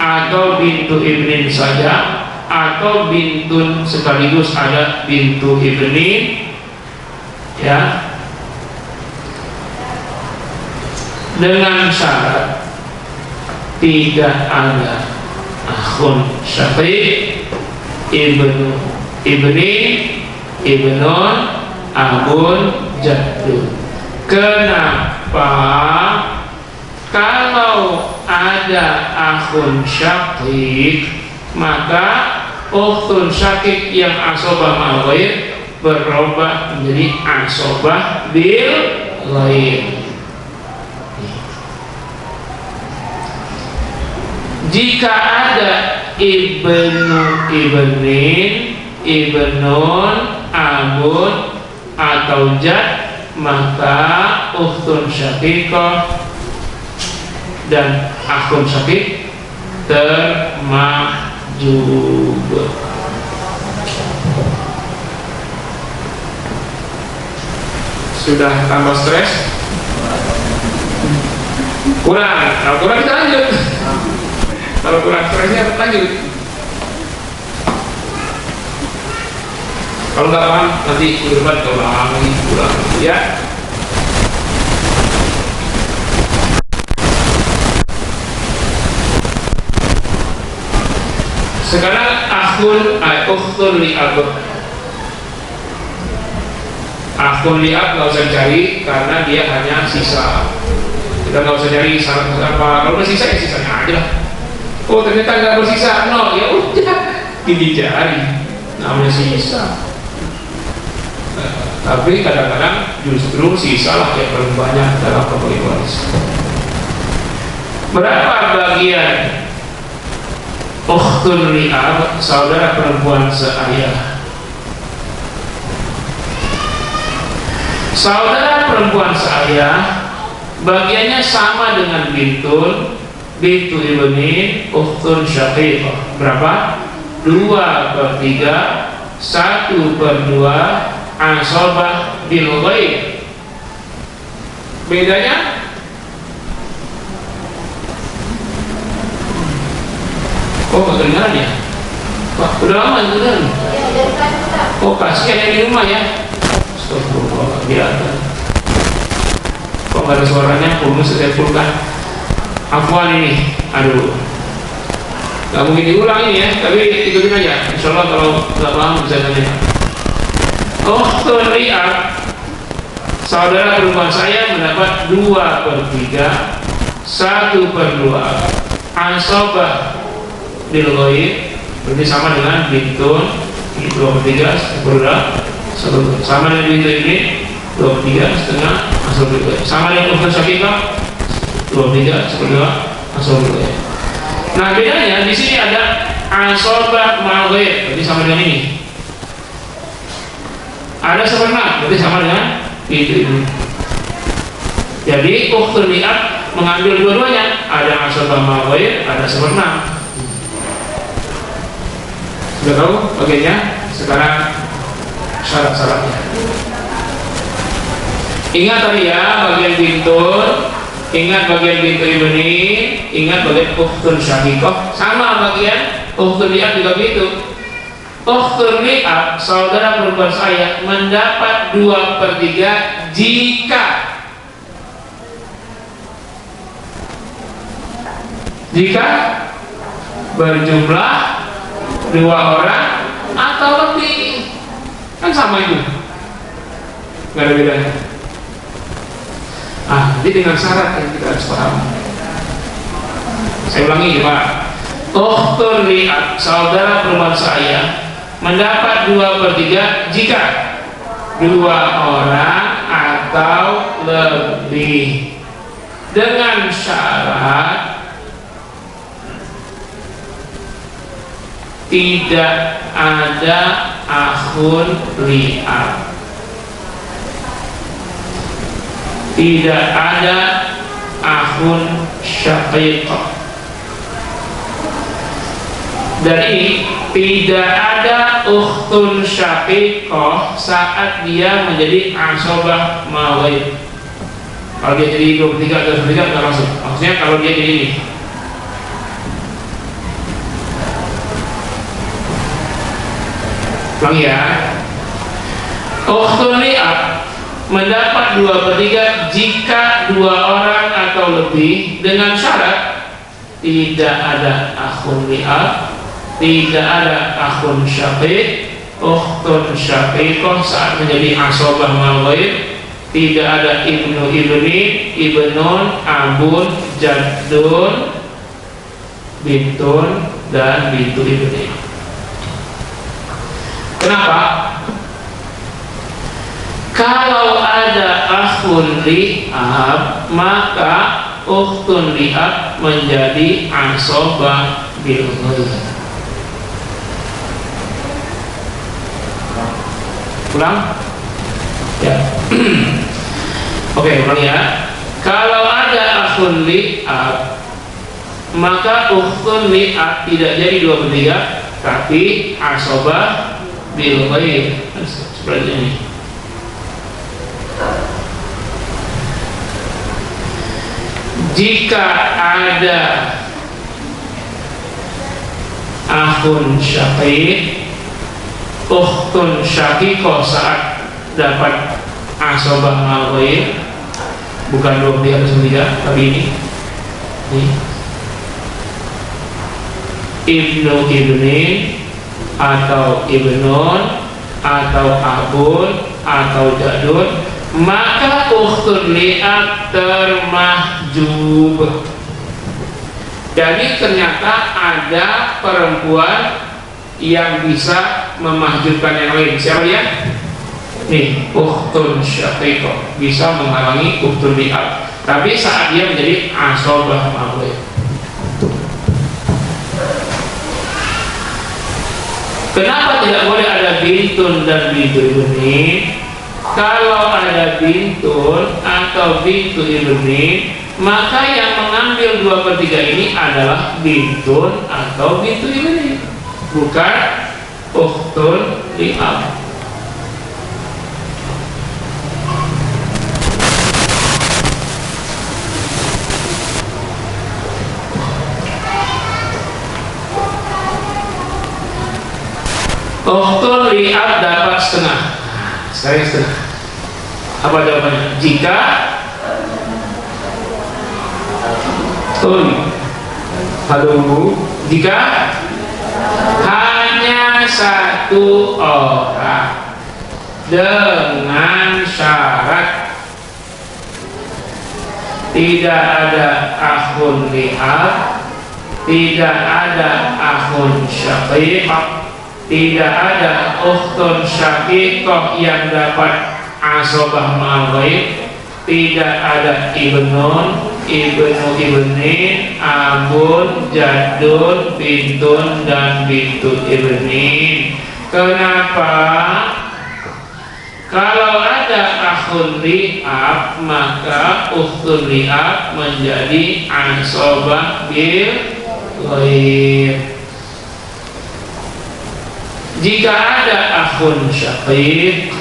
atau bintu ibnin saja, atau bintun sekaligus ada bintu ibnin ya, dengan syarat tidak ada akhun syaqiq, ibnu ibni, ibnun, abun, jaddun. Kenapa? Kalau ada akhun syaqiq, maka ukhtun syaqiq yang asobah ma'al ghair berubah menjadi asobah bil ghair. Jika ada ibnu ibnin, ibnun, abun, atau jad, maka ukhtun syaqiqah dan akhun syaqiq termahjub. Sudah tambah stres? Kurang, kalau kurang kita lanjut. Kalau kurang stresnya lanjut. Kalau nggak paham nanti minggu depan kalau paham lagi kurang ya. Sekarang ukhtun li'ab. Akhun li'ab nggak usah cari karena dia hanya sisa. Kita nggak usah cari syarat apa. Kalau udah sisa ya sisanya aja lah. Oh ternyata nggak bersisa, no ya udah dicari, namanya sisa. Tapi kadang-kadang justru sisa lah yang paling banyak dalam pembagi waris. Berapa bagian ukhtun li'ab, saudara perempuan seayah? Saudara perempuan seayah bagiannya sama dengan bintun, bintu ibni, ukhtun syaqiqah. Berapa? 2/3, 1/2 asobah bil ghair. Bedanya kedengaran ya? Pak, udah lama kedengaran? Oh, kasihan yang di rumah ya? Astagfirullah, biarkan. Kok gak ada suaranya? Pulmu saya pulkan. Afwan ini, aduh, gak mungkin diulang ini ya, tapi ikutin aja. Insya Allah kalau gak paham bisa tanya. Ukhtun li'ab, saudara perempuan saya mendapat 2/3, 1/2 asobah bil ghaib, berarti sama dengan bintun 2/3, 1/2 sama dengan bintun ini 2/3 setengah asobah bil ghaib, sama dengan ukhtun syaqiqah 2/3, 1/2 asobah bil ghaib. Nah bedanya di sini ada asobah mal ghaib, berarti sama dengan ini. Ada 1/6, berarti sama dengan itu. Jadi ukhtun li'ab mengambil dua-duanya, ada asobah mal ghaib, ada 1/6. Sudah tahu bagiannya? Sekarang syarat-syaratnya. Ingat tadi ya bagian bintun, ingat bagian bintu ibni, ingat bagian ukhtun syaqiqah, sama bagian ukhtun li'ab juga begitu. Ukhtun li'ab, saudara perempuan saya mendapat 2/3 jika berjumlah 2 orang atau lebih, kan sama itu, nggak ada bedanya. Jadi dengan syarat yang kita harus paham. Saya ulangi ya Pak. Ukhtun li'ab, saudara perempuan saya mendapat 2/3 jika 2 orang atau lebih, dengan syarat tidak ada akhun li'ab, tidak ada akhun syaqiqah. Dari tidak ada ukhtun syaqiqah saat dia menjadi asobah mal ghaib. Kalau dia jadi 2/3 atau 1/3 nggak masuk. Maksudnya kalau dia jadi ini, ulangi ya. Ukhtun li'ab mendapat 2/3 jika 2 orang atau lebih, dengan syarat tidak ada akhun li'ab, tidak ada akhun syaqiq. Ukhtun syaqiqah saat menjadi asobah mal ghaib tidak ada ibnu ibni, ibnun, abun, jaddun, bintun, dan bintu ibni. Kenapa? Kalau ada akhun li'ab, maka ukhtun li'ab menjadi asobah bil ghaib. Ulang ya. Oke, ulang ya. Kalau ada akhun li'ab, maka ukhtun li'ab tidak jadi 2/3 tapi asobah bil ghaib. Seperti ini. Jika ada akhun syaqiq, ukhtun syaqiqah saat dapat asobah mal ghaib, bukan 2/3 atau 1/3 tapi ini ibnu ibni atau ibnun atau abun atau jadun, maka ukhtun li'ab termahjub. Jadi ternyata ada perempuan yang bisa memahjubkan yang lain. Siapa dia? Nih, ukhtun syaqiqah bisa menghalangi ukhtun li'ab, tapi saat dia menjadi asobah mal ghaib. Kenapa tidak boleh ada bintun dan bintu ibni? Kalau ada bintun atau bintu ibni, maka yang mengambil 2/3 ini adalah bintun atau bintu ibni, bukan ukhtun li'ab. Ukhtun li'ab dapat setengah. Sekarang setengah. Apa jawabannya? Jika jika hanya 1 orang, dengan syarat tidak ada akhun li'ab, tidak ada akhun syaqiq, tidak ada ukhtun syaqiqah yang dapat asobah ma'al ghaib, tidak ada ibnun, ibnu ibnin, abun, jadun, bintun, dan bintu ibnin. Kenapa? Kalau ada akhun li'ab, maka ukhtun li'ab menjadi asobah bil ghaib. Jika ada akhun syaqiq,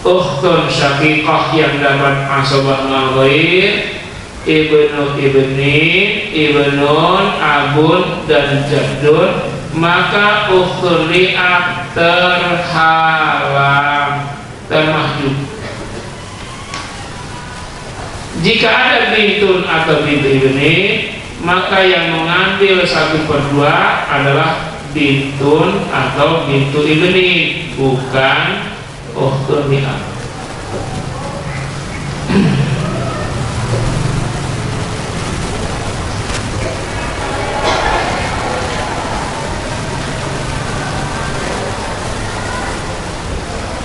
ukhtun syaqiqah yang dapat asobah mal ghaib, ibnu ibnin, ibnun, abun, dan jaddun, maka ukhtun li'ab terhalang, termahjub. Jika ada bintun atau bintu ibnin, maka yang mengambil 1/2 adalah bintun atau bintu ibnin, bukan ukhtun li'ab.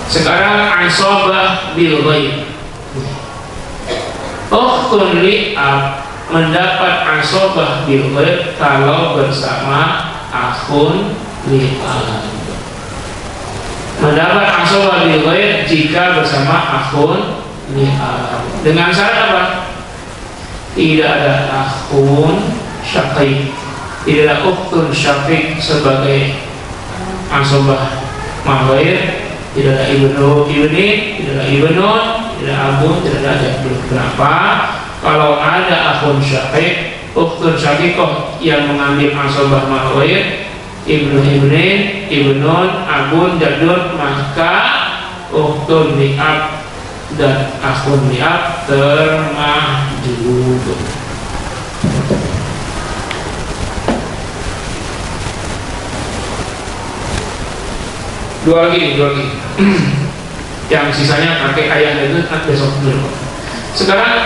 Sekarang asobah bil ghaib. Ukhtun li'ab mendapat asobah bil ghaib kalau bersama akhun li'ab. Mendapat asobah bil ghaib jika bersama akhun li'ab. Dengan syarat apa? Tidak ada akhun syaqiq, tidak ada ukhtun syaqiq sebagai asobah mal ghaib, tidak ada ibnu ibni, tidak ada ibnun, tidak ada abun, tidak ada jaddun. Kenapa? Kalau ada akhun syaqiq, ukhtun syaqiqah yang mengambil asobah mal ghaib, ibnu ibnin, ibnun, abun, jaddun, maka ukhtun li'ab dan akhun li'ab termahjub. Dua lagi. Yang sisanya pakai ayat itu besok dulu. Sekarang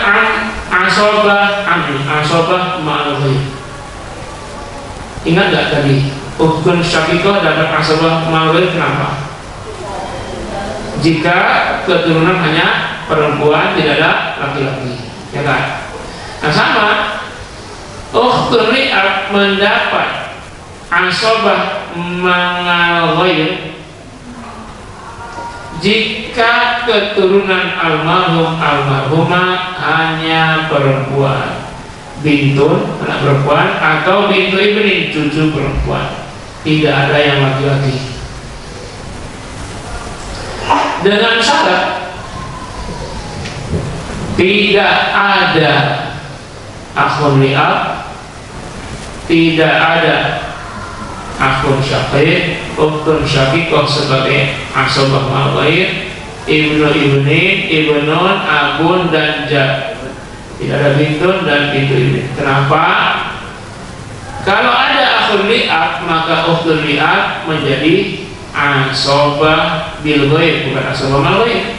asobah ma'al ghaib. Ingat gak tadi ukhtun syaqiqah dapat asobah ma'al ghaib? Kenapa? Jika keturunan hanya perempuan, tidak ada laki-laki, ya kan? Nah sama, ukhtun li'ab mendapat asobah ma'al ghaib jika keturunan almarhum almarhumah hanya perempuan, bintun anak perempuan, atau bintu ibni cucu perempuan, tidak ada yang laki-laki. Dengan syarat tidak ada akhun li'ab, tidak ada akhun syaqiq, ukhtun syaqiqah sebagai asobah mal ghaib, ibnu ibnin, ibnun, abun, dan jaddun. Tidak ada bintun dan bintu ibnin. Kenapa? Kalau ada akhun li'ab, maka ukhtun li'ab menjadi asobah bil ghaib, bukan asobah mal ghaib,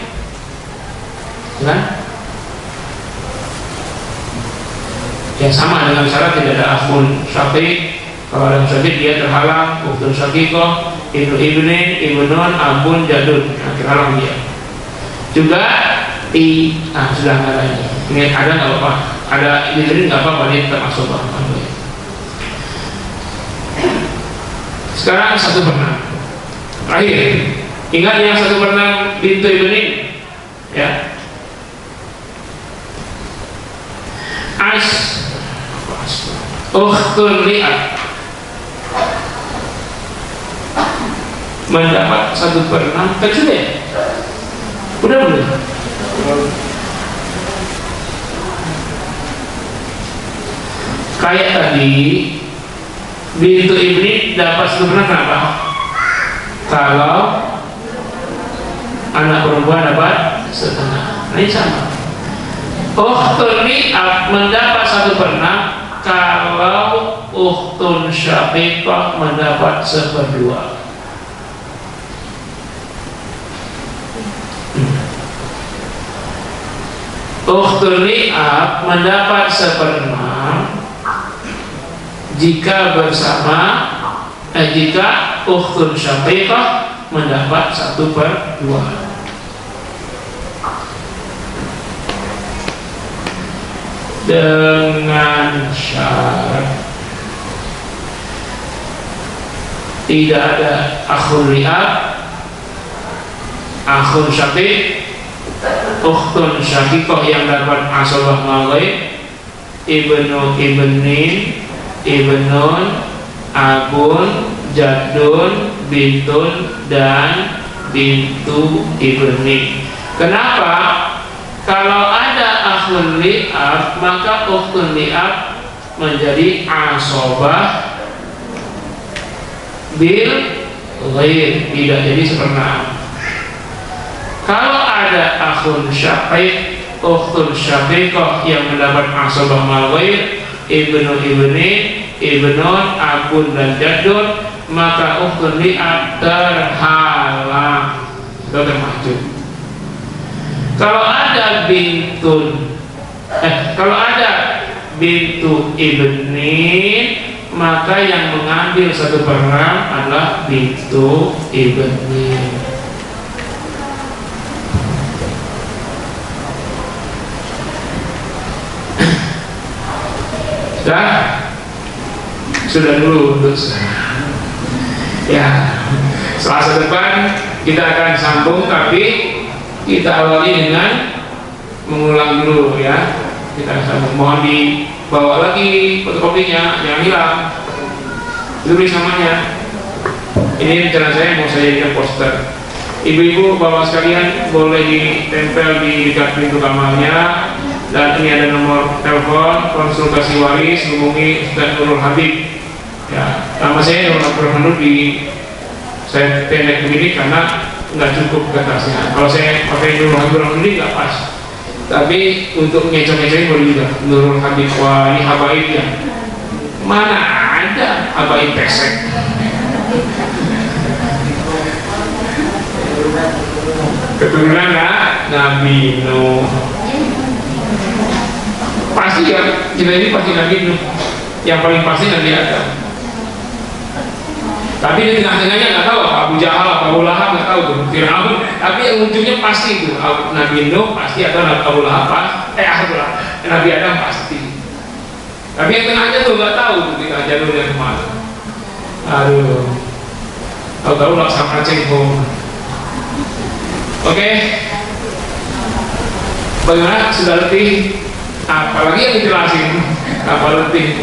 kan? Ya sama dengan syarat tidak ada akhun syaqiq. Kalau ada syaqiq dia terhalang, ukhtun syaqiqah, ibnu ibnin, ibnun, abun, jaddun, terhalang dia. Juga sudah nggak ada ini. Ini ada nggak apa-apa? Ada ini nggak apa-apa, dia tetap asobah. Sekarang 1/6. Terakhir, ingat yang 1/6 bintu ibnin, ya. Ukhtun li'ab mendapat 1/6 kecil ya? Udah belum? Kayak tadi bintu ibni dapat 1/6 apa? Kalau anak perempuan dapat 1/2. Nah ini sama. Ukhtun li'ab mendapat 1/6 kalau ukhtun syaqiqah mendapat 1/2. Ukhtul li'ab mendapat 1/6 jika bersama jika ukhtul syaqiqah mendapat 1/2. Dengan syarat tidak ada akhul li'ab, akhul syaqiq, ukhtun syaqiqah yang dapat asabah maghaib, ibnu ibnin, ibnun, abun, jaddun, bintun, dan bintu ibni. Kenapa? Kalau ada akhul li'ab, maka ukhtun li'ab menjadi asabah bil ghair, tidak jadi 1/6. Kalau ada akhun syaqiq, ukhtun syaqiqah yang mendapat asabah mal ghair, ibnu ibni, ibnun, abun, dan jaddun, maka ukhtun li'ab terhalang atau termahjub. Kalau ada bintun, kalau ada bintu ibni, maka yang mengambil 1/6 adalah bintu ibni. Sudah dulu untuk ya, Selasa depan kita akan sambung, tapi kita awali dengan mengulang dulu ya. Kita sambung, mohon dibawa lagi fotokopinya, jangan hilang, tulis namanya. Ini rencana saya mau saya jadikan poster. Ibu-ibu bapak sekalian boleh ditempel di dekat pintu kamarnya. Dan ini ada nomor telepon konsultasi waris, hubungi Ustaz Nurul Habib. Ya, nama saya Nurul Habib, saya pendek begini karena nggak cukup kertasnya. Kalau saya pakai Nurul Habib ini nggak pas. Tapi untuk ngecoh-ngecohin boleh juga. Nurul Habib, wah ini habaib ya. Mana ada habaib pesek? Keturunan Nabi Nuh. Pasti ya, kita ini pasti Nabi Nuh. Yang paling pasti Nabi Adam. Tapi di tengah-tengahnya nggak tahu apa Abu Jahal, apa Abu Lahab, nggak tahu tuh Fir'aun. Tapi yang ujungnya pasti itu Nabi Nuh pasti, atau Abu Lahab Nabi Adam pasti. Tapi yang tengahnya tuh nggak tahu tuh kita jalurnya kemana. Aduh, tahu-tahu laksana cengkong. Oke, bagaimana, sudah letih? Apalagi yang dijelasin, apa letih?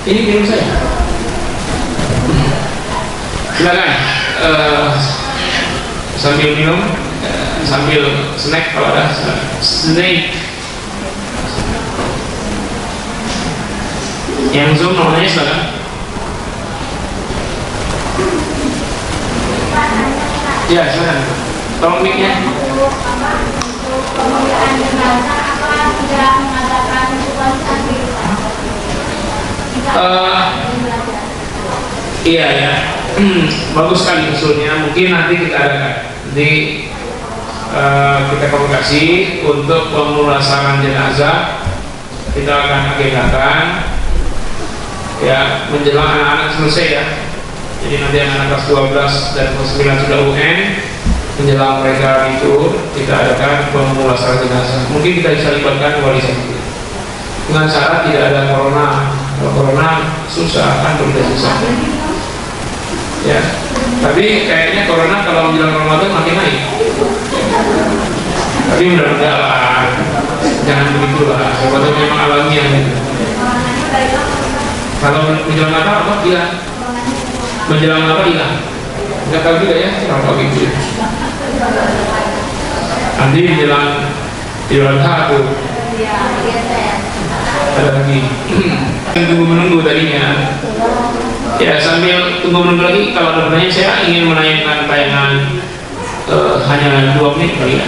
Ini minum saya. Silakan sambil minum, sambil snack kalau ada snack. Yang Zoom namanya silakan. Ya silakan. Tolong mic-nya. Pemuliaan jenazah apa tidak mengadakan hukuman saksi? Iya ya, bagus sekali usulnya. Mungkin nanti kita adakan, nanti kita komunikasi untuk pemulasaran jenazah. Kita akan agendakan ya menjelang anak-anak selesai ya. Jadi nanti anak-anak kelas 12 dan kelas 9 sudah UN, menjelang mereka itu kita adakan pemulasaran jenazah. Mungkin kita bisa libatkan wali sakit dengan syarat tidak ada corona. Kalau corona susah kan, tidak susah ya. Tapi kayaknya corona kalau menjelang Ramadan makin naik. Tapi mudah-mudahan jangan begitulah, sebab memang alamiah gitu. Kalau menjelang apa hilang, menjelang apa hilang, nggak tahu juga ya kenapa gitu. Nanti menjelang Idul Adha tuh ada lagi tunggu menunggu tadinya ya. Sambil tunggu menunggu lagi, kalau ada pertanyaan, saya ingin menayangkan tayangan hanya 2 menit kali ya.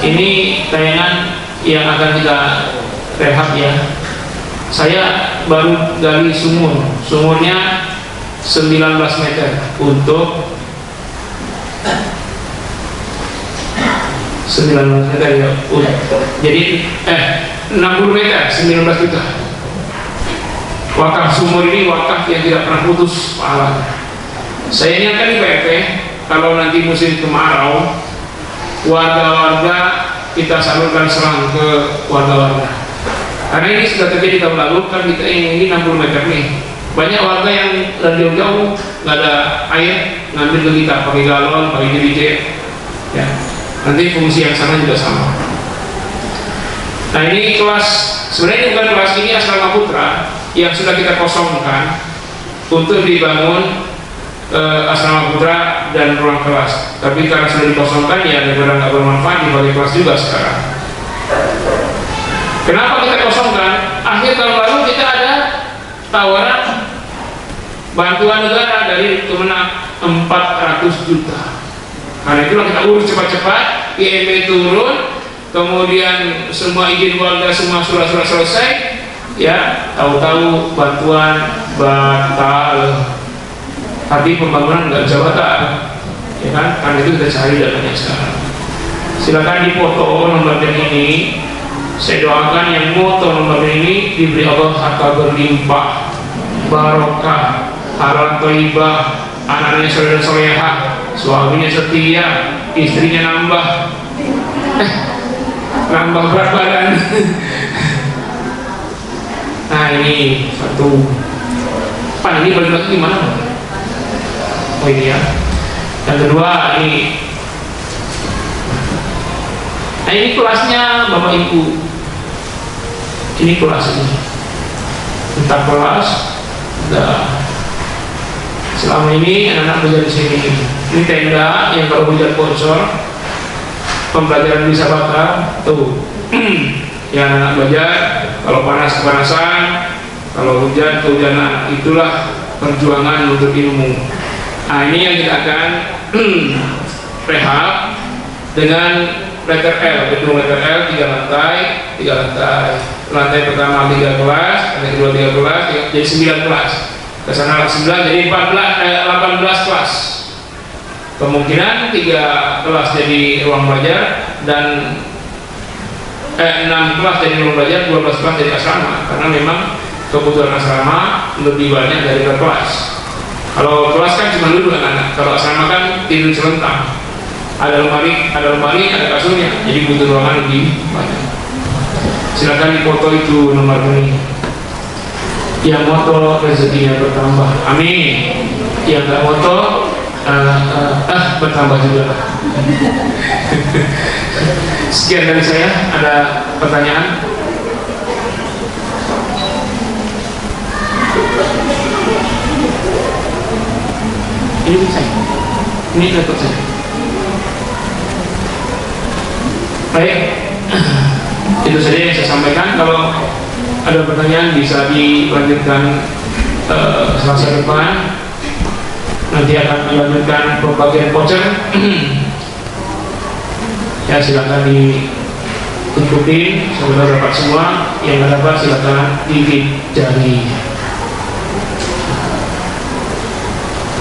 Ini tayangan yang akan kita rehat ya. Saya baru gali sumurnya 19 meter untuk 19 meter ya. Jadi 60 meter 19 juta. Wakaf sumur ini wakaf yang tidak pernah putus pahalanya. Saya ingatkan di PRT, kalau nanti musim kemarau, warga-warga kita salurkan selang ke warga-warga. Karena ini sudah terjadi tahun lalu, kan kita ini 60 meter nih. Banyak warga yang dari jauh-jauh nggak ada air, ngambil ke kita pakai galon, pakai jerigen. Ya, nanti fungsi yang sana juga sama. Nah ini kelas, sebenarnya bukan kelas ini Asrama Putra yang sudah kita kosongkan untuk dibangun Asrama Putra dan ruang kelas. Tapi karena sudah dikosongkan ya daripada nggak bermanfaat dipakai kelas juga sekarang. Kenapa kita kosongkan? Akhir tahun lalu kita ada tawaran bantuan negara dari Kemenak 400 juta. Karena itulah kita urus cepat-cepat, IMB turun, kemudian semua izin warga, semua surat-surat selesai, ya tahu-tahu bantuan batal. Tapi pembangunan nggak bisa batal, ya kan? Karena itu kita cari dananya sekarang. Silakan dipoto lembaga ini. Saya doakan yang moto lembaga ini diberi Allah harta berlimpah, barokah, halal thayyibah, anaknya soleh dan solehah, suaminya setia, istrinya nambah berat badan. Nah ini satu. Pak ini balik lagi gimana? Oh ini ya. Yang kedua ini. Nah ini kelasnya Bapak Ibu. Ini kelas ini. Entah kelas. Nah, selama ini anak-anak belajar di sini. Ini tenda yang kalau hujan bocor, pembelajaran bisa batal. Tuh, ya anak-anak belajar. Kalau panas kepanasan, kalau hujan kehujanan. Itulah perjuangan untuk ilmu. Nah ini yang kita akan rehab dengan letter L, gedung letter L 3 lantai. Lantai pertama 3 kelas, lantai kedua 3 kelas, jadi 9 kelas. Ke sana 9 jadi 18 kelas. Kemungkinan 3 kelas jadi ruang belajar dan 6 kelas jadi ruang belajar, 12 kelas jadi asrama. Karena memang kebutuhan asrama lebih banyak dari kelas. Kalau kelas kan cuma duduk anak-anak, kalau asrama kan tidur serentak. Ada lemari, ada kasurnya, jadi butuh ruangan lebih banyak. Silakan dipoto itu nomor ini. Yang moto rezekinya bertambah, amin. Yang nggak moto bertambah juga. Sekian dari saya. Ada pertanyaan? Ini saya. Ini laptop saya. Baik, itu saja yang saya sampaikan. Kalau ada pertanyaan bisa dilanjutkan Selasa depan. Nanti akan dilanjutkan pembagian voucher. Ya silakan diikuti, semoga dapat semua. Yang nggak dapat silakan gigit jari.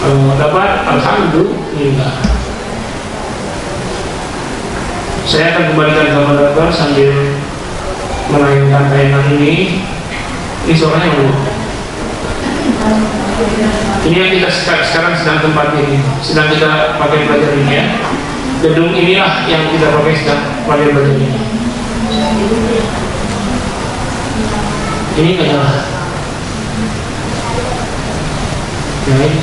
Kalau dapat, alhamdulillah. Saya akan kembalikan ke moderator sambil menayangkan tayangan ini. Ini suaranya dulu. Ini yang kita sekarang sedang tempati ini, sedang kita pakai belajar ini ya. Gedung inilah yang kita pakai sedang pakai belajar ini. Ini nggak nyala. Nah ini.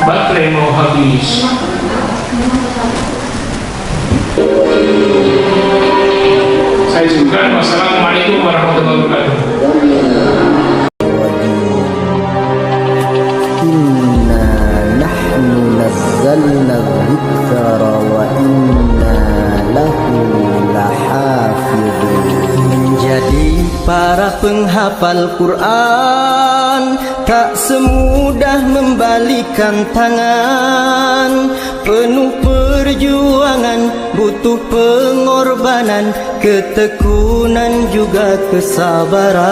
Baterai mau habis. Saya juga. Wassalamualaikum warahmatullahi wabarakatuh. Inna nahnu nazzalna dzikra wa inna lahu lahafidun. Menjadi para penghafal Quran tak semudah membalikan tangan, penuh perjuangan, butuh pengorbanan. ketekunan juga kesabaran.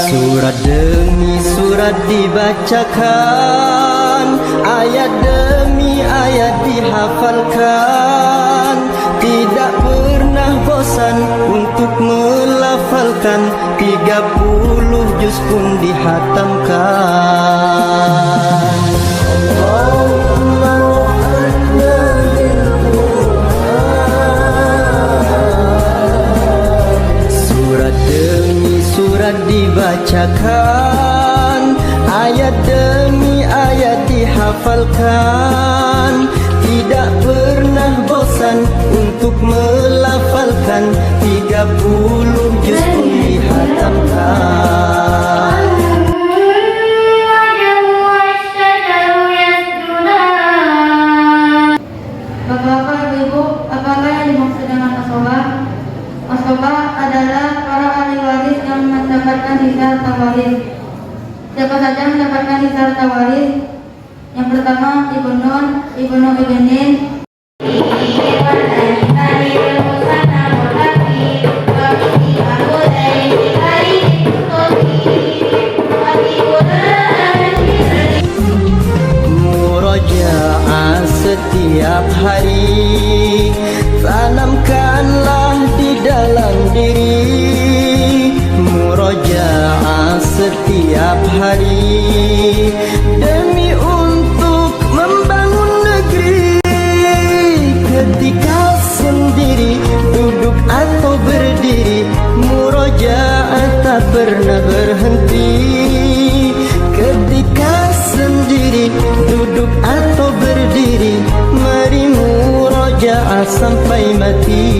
Surat demi surat dibacakan, ayat demi ayat dihafalkan, tidak pernah bosan untuk melafalkan, 30 juz pun dihatamkan. Surat demi surat dibacakan, ayat demi ayat dihafalkan, tidak pernah bosan untuk melafalkan, 30 juz pun dihatamkan. Bapak-bapak, ibu-ibu, apakah yang dimaksud dengan asobah? Asobah adalah para ahli waris yang mendapatkan sisa harta waris. Siapa saja mendapatkan sisa harta waris? Yang pertama, Ibu Nun, Ibu Nun Ibnin. Murojaah setiap hari, tanamkanlah di dalam diri. Murojaah setiap hari demi untuk membangun negeri. Ketika sendiri, duduk atau berdiri, murojaah tak pernah berhenti. Ketika sendiri, duduk atau berdiri, mari murojaah sampai mati.